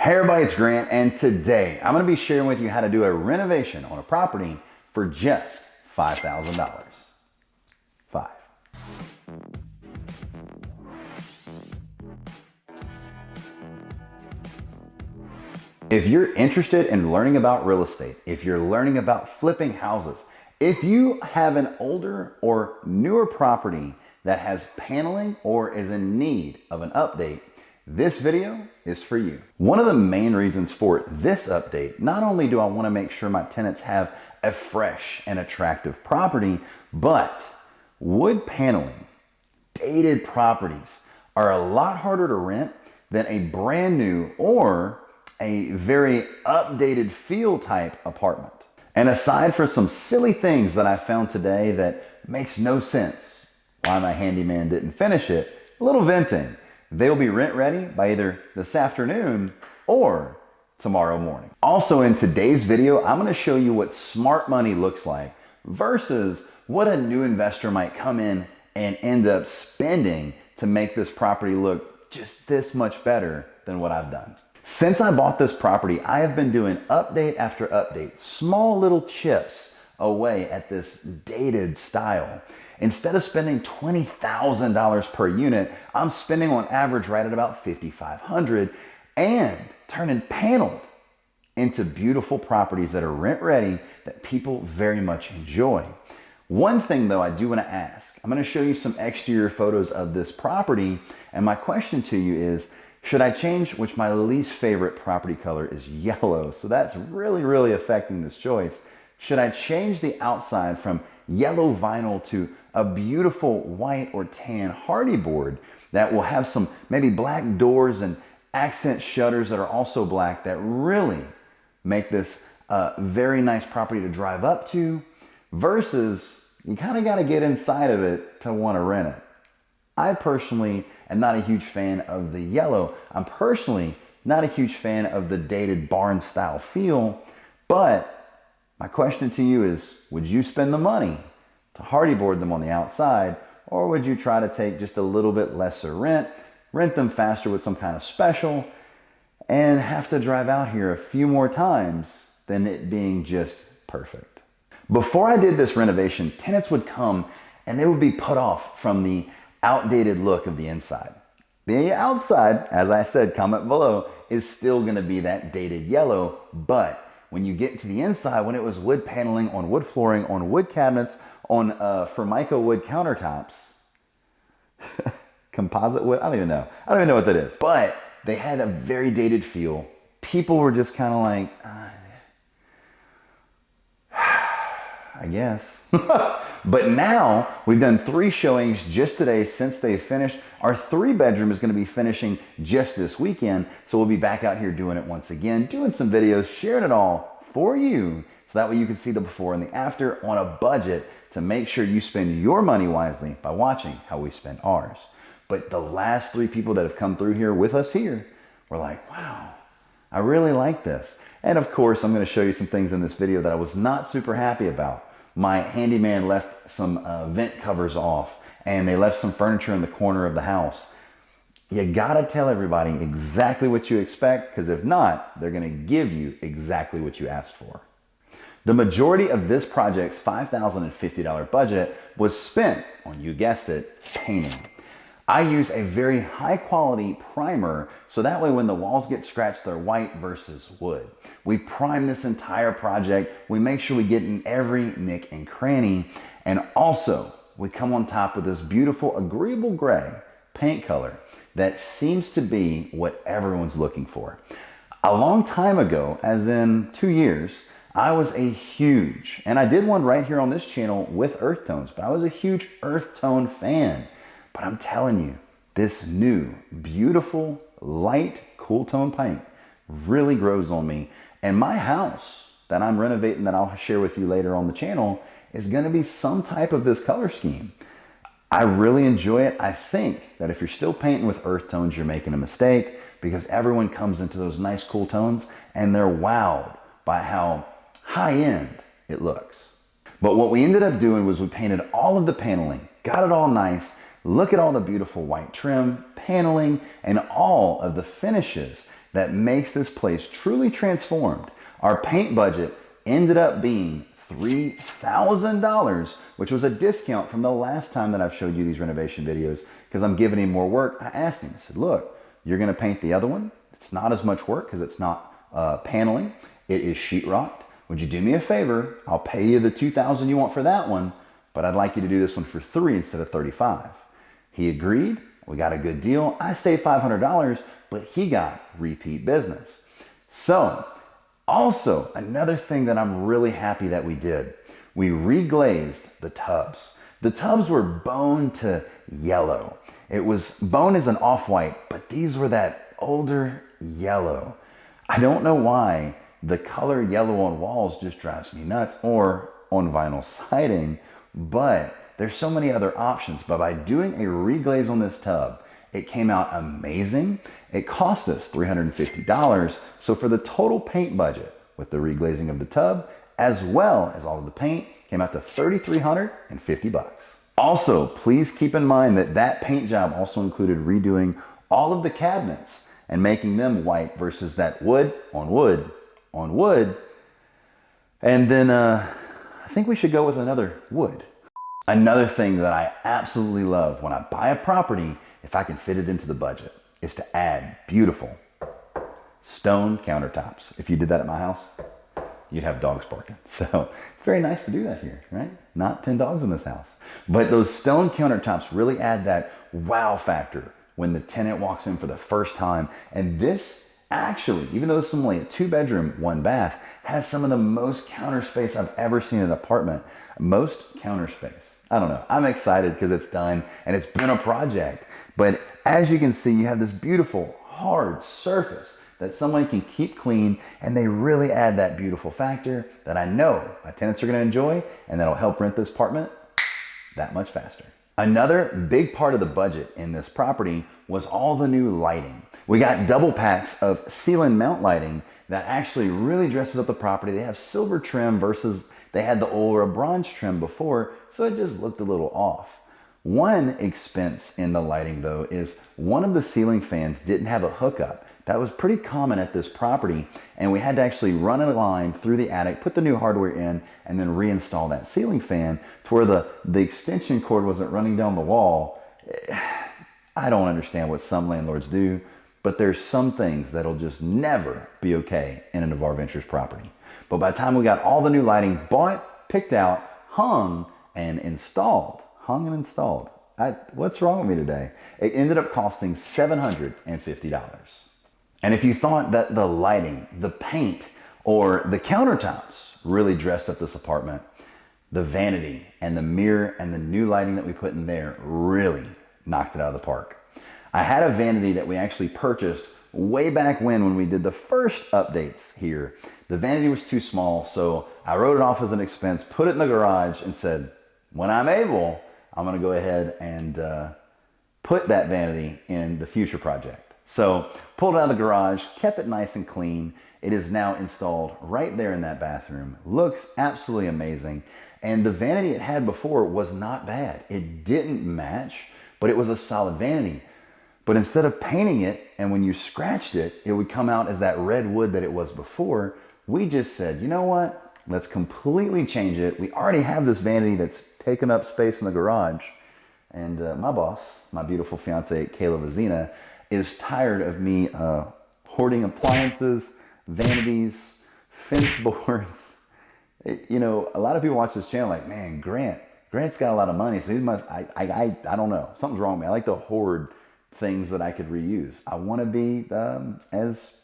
Hey everybody, it's Grant, and today I'm going to be sharing with you how to do a renovation on a property for just $5,000. Five. If you're interested in learning about real estate, if you're learning about flipping houses, if you have an older or newer property that has paneling or is in need of an update, this video is for you. One of the main reasons for this update, not only do I want to make sure my tenants have a fresh and attractive property, but wood paneling, dated properties are a lot harder to rent than a brand new or a very updated feel type apartment. And aside from some silly things that I found today that makes no sense, why my handyman didn't finish it, a little venting. They'll be rent ready by either this afternoon or tomorrow morning. Also in today's video, I'm gonna show you what smart money looks like versus what a new investor might come in and end up spending to make this property look just this much better than what I've done. Since I bought this property, I have been doing update after update, small little chips away at this dated style. Instead of spending $20,000 per unit, I'm spending on average right at about $5,500 and turning paneled into beautiful properties that are rent ready that people very much enjoy. One thing though I do want to ask, I'm going to show you some exterior photos of this property, and my question to you is, should I change, which my least favorite property color is yellow, so that's really affecting this choice. Should I change the outside from yellow vinyl to a beautiful white or tan hardy board that will have some maybe black doors and accent shutters that are also black that really make this a very nice property to drive up to, versus you kind of got to get inside of it to want to rent it. I personally am not a huge fan of the yellow. I'm personally not a huge fan of the dated barn style feel, but my question to you is, would you spend the money to hardy board them on the outside, or would you try to take just a little bit lesser rent them faster with some kind of special, and have to drive out here a few more times than it being just perfect? Before I did this renovation, tenants would come and they would be put off from the outdated look of the inside. The outside, as I said, comment below, is still gonna be that dated yellow, but when you get to the inside, when it was wood paneling on wood flooring, on wood cabinets, on Formica wood countertops, composite wood, I don't even know what that is. But they had a very dated feel. People were just kind of like, I guess. But now we've done 3 showings just today since they finished. Our 3-bedroom is going to be finishing just this weekend. So we'll be back out here doing it once again, doing some videos, sharing it all for you. So that way you can see the before and the after on a budget to make sure you spend your money wisely by watching how we spend ours. But the last 3 people that have come through here with us here were like, wow, I really like this. And of course, I'm going to show you some things in this video that I was not super happy about. My handyman left some vent covers off, and they left some furniture in the corner of the house. You gotta tell everybody exactly what you expect, because if not, they're gonna give you exactly what you asked for. The majority of this project's $5,050 budget was spent on, you guessed it, painting. I use a very high quality primer, so that way when the walls get scratched, they're white versus wood. We prime this entire project. We make sure we get in every nick and cranny. And also, we come on top with this beautiful agreeable gray paint color that seems to be what everyone's looking for. A long time ago, as in 2 years, I was a huge, and I did one right here on this channel with earth tones, but I was a huge earth tone fan. But I'm telling you, this new, beautiful, light, cool tone paint really grows on me. And my house that I'm renovating, that I'll share with you later on the channel, is gonna be some type of this color scheme. I really enjoy it. I think that if you're still painting with earth tones, you're making a mistake, because everyone comes into those nice, cool tones and they're wowed by how high end it looks. But what we ended up doing was we painted all of the paneling, got it all nice. Look at all the beautiful white trim, paneling, and all of the finishes that makes this place truly transformed. Our paint budget ended up being $3,000, which was a discount from the last time that I've showed you these renovation videos because I'm giving him more work. I asked him, I said, look, you're gonna paint the other one. It's not as much work because it's not paneling. It is sheetrocked. Would you do me a favor? I'll pay you the $2,000 you want for that one, but I'd like you to do this one for $3,000 instead of $35,000. He agreed. We got a good deal. I saved $500, but he got repeat business. So, also, another thing that I'm really happy that we did, we reglazed the tubs. The tubs were bone to yellow. Bone is an off-white, but these were that older yellow. I don't know why the color yellow on walls just drives me nuts, or on vinyl siding, but there's so many other options. But by doing a reglaze on this tub, it came out amazing. It cost us $350. So for the total paint budget with the reglazing of the tub, as well as all of the paint, came out to $3,350. Also, please keep in mind that that paint job also included redoing all of the cabinets and making them white versus that wood on wood on wood. And then I think we should go with another wood. Another thing that I absolutely love when I buy a property, if I can fit it into the budget, is to add beautiful stone countertops. If you did that at my house, you'd have dogs barking. So it's very nice to do that here, right? Not 10 dogs in this house. But those stone countertops really add that wow factor when the tenant walks in for the first time. And this actually, even though it's only a 2-bedroom, 1-bath, has some of the most counter space I've ever seen in an apartment. Most counter space. I don't know. I'm excited because it's done and it's been a project. But as you can see, you have this beautiful hard surface that someone can keep clean, and they really add that beautiful factor that I know my tenants are going to enjoy, and that'll help rent this apartment that much faster. Another big part of the budget in this property was all the new lighting. We got double packs of ceiling mount lighting that actually really dresses up the property. They have silver trim versus they had the old bronze trim before, so it just looked a little off. One expense in the lighting though is one of the ceiling fans didn't have a hookup. That was pretty common at this property, and we had to actually run a line through the attic, put the new hardware in, and then reinstall that ceiling fan to where the extension cord wasn't running down the wall. I don't understand what some landlords do, but there's some things that'll just never be okay in a Navarre Ventures property. But by the time we got all the new lighting bought, picked out, hung and installed, what's wrong with me today? It ended up costing $750. And if you thought that the lighting, the paint, or the countertops really dressed up this apartment, the vanity and the mirror and the new lighting that we put in there really knocked it out of the park. I had a vanity that we actually purchased way back when we did the first updates here. The vanity was too small, so I wrote it off as an expense, put it in the garage, and said, when I'm able, I'm gonna go ahead and put that vanity in the future project. So pulled it out of the garage, kept it nice and clean. It is now installed right there in that bathroom. Looks absolutely amazing. And the vanity it had before was not bad. It didn't match, but it was a solid vanity. But instead of painting it, and when you scratched it, it would come out as that red wood that it was before, we just said, you know what? Let's completely change it. We already have this vanity that's taken up space in the garage. And my boss, my beautiful fiance, Kayla Vazina, is tired of me hoarding appliances, vanities, fence boards. A lot of people watch this channel like, man, Grant's got a lot of money, so he must, I don't know, something's wrong with me. I like to hoard things that I could reuse. I want to be as,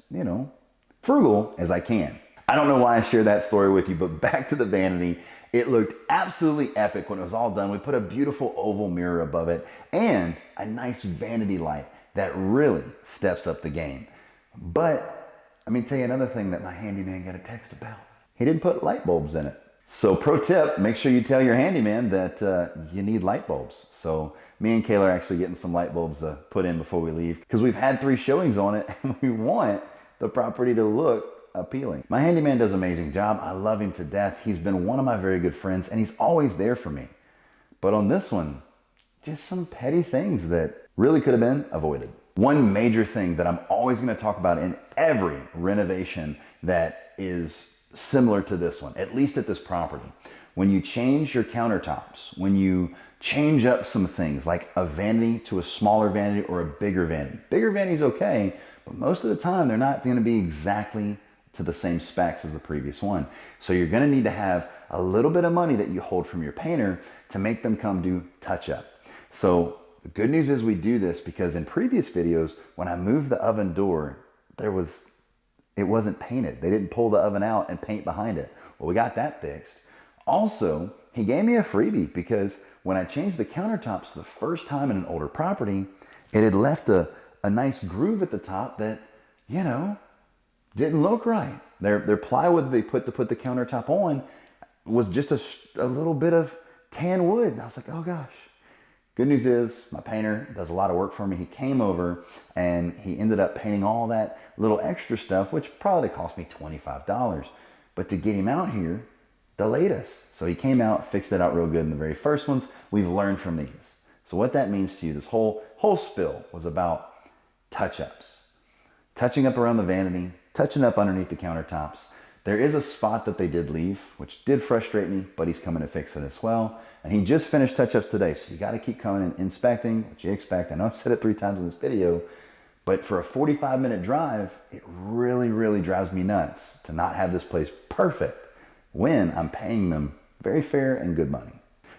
frugal as I can. I don't know why I shared that story with you, but back to the vanity. It looked absolutely epic when it was all done. We put a beautiful oval mirror above it and a nice vanity light that really steps up the game. But let me tell you another thing that my handyman got a text about. He didn't put light bulbs in it. So pro tip, make sure you tell your handyman that you need light bulbs. So me and Kayla are actually getting some light bulbs put in before we leave because we've had 3 showings on it and we want the property to look appealing. My handyman does an amazing job. I love him to death. He's been one of my very good friends and he's always there for me. But on this one, just some petty things that really could have been avoided. One major thing that I'm always going to talk about in every renovation that is similar to this one, at least at this property, when you change your countertops, when you change up some things like a vanity to a smaller vanity or a bigger vanity. Bigger vanity is okay, but most of the time they're not going to be exactly to the same specs as the previous one. So you're going to need to have a little bit of money that you hold from your painter to make them come do touch up. So the good news is we do this because in previous videos, when I moved the oven door, it wasn't painted. They didn't pull the oven out and paint behind it. Well, we got that fixed. Also, he gave me a freebie because when I changed the countertops the first time in an older property, it had left a nice groove at the top that, you know, didn't look right. Their plywood they put to put the countertop on was just a little bit of tan wood. And I was like, oh gosh. Good news is my painter does a lot of work for me. He came over and he ended up painting all that little extra stuff, which probably cost me $25. But to get him out here, delayed us. So he came out, fixed it out real good in the very first ones. We've learned from these. So what that means to you, this whole spill was about touch-ups. Touching up around the vanity, touching up underneath the countertops. There is a spot that they did leave, which did frustrate me, but he's coming to fix it as well. And he just finished touch-ups today, so you gotta keep coming and inspecting, what you expect. I know I've said it 3 times in this video, but for a 45-minute drive, it really, really drives me nuts to not have this place perfect when I'm paying them very fair and good money.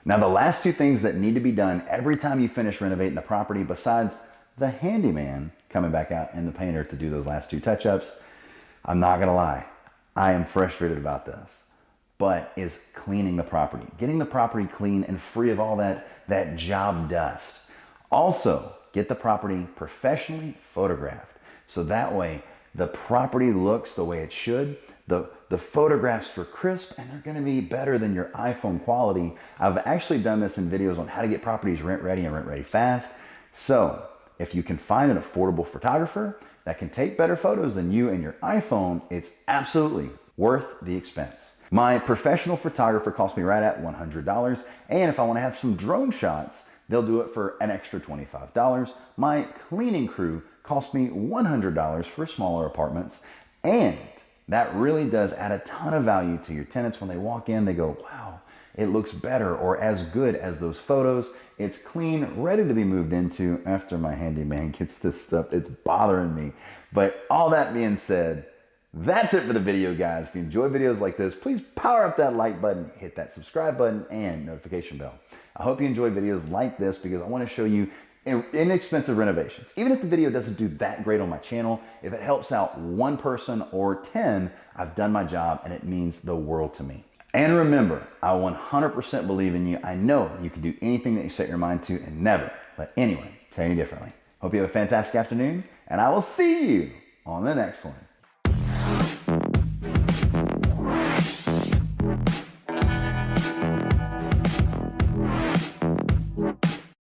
Now, the last 2 things that need to be done every time you finish renovating a property, besides the handyman coming back out and the painter to do those last 2 touch-ups, I'm not gonna lie, I am frustrated about this, but is cleaning the property. Getting the property clean and free of all that job dust. Also, get the property professionally photographed. So that way, the property looks the way it should. The photographs were crisp and they're gonna be better than your iPhone quality. I've actually done this in videos on how to get properties rent ready and rent ready fast. So if you can find an affordable photographer that can take better photos than you and your iPhone, it's absolutely worth the expense. My professional photographer cost me right at $100. And if I wanna have some drone shots, they'll do it for an extra $25. My cleaning crew cost me $100 for smaller apartments. And that really does add a ton of value to your tenants. When they walk in, they go, wow, it looks better or as good as those photos. It's clean, ready to be moved into after my handyman gets this stuff. It's bothering me. But all that being said, that's it for the video, guys. If you enjoy videos like this, please power up that like button, hit that subscribe button, and notification bell. I hope you enjoy videos like this because I want to show you inexpensive renovations. Even if the video doesn't do that great on my channel, if it helps out 1 person or 10, I've done my job and it means the world to me. And remember, I 100% believe in you. I know you can do anything that you set your mind to and never let anyone tell you differently. Hope you have a fantastic afternoon and I will see you on the next one.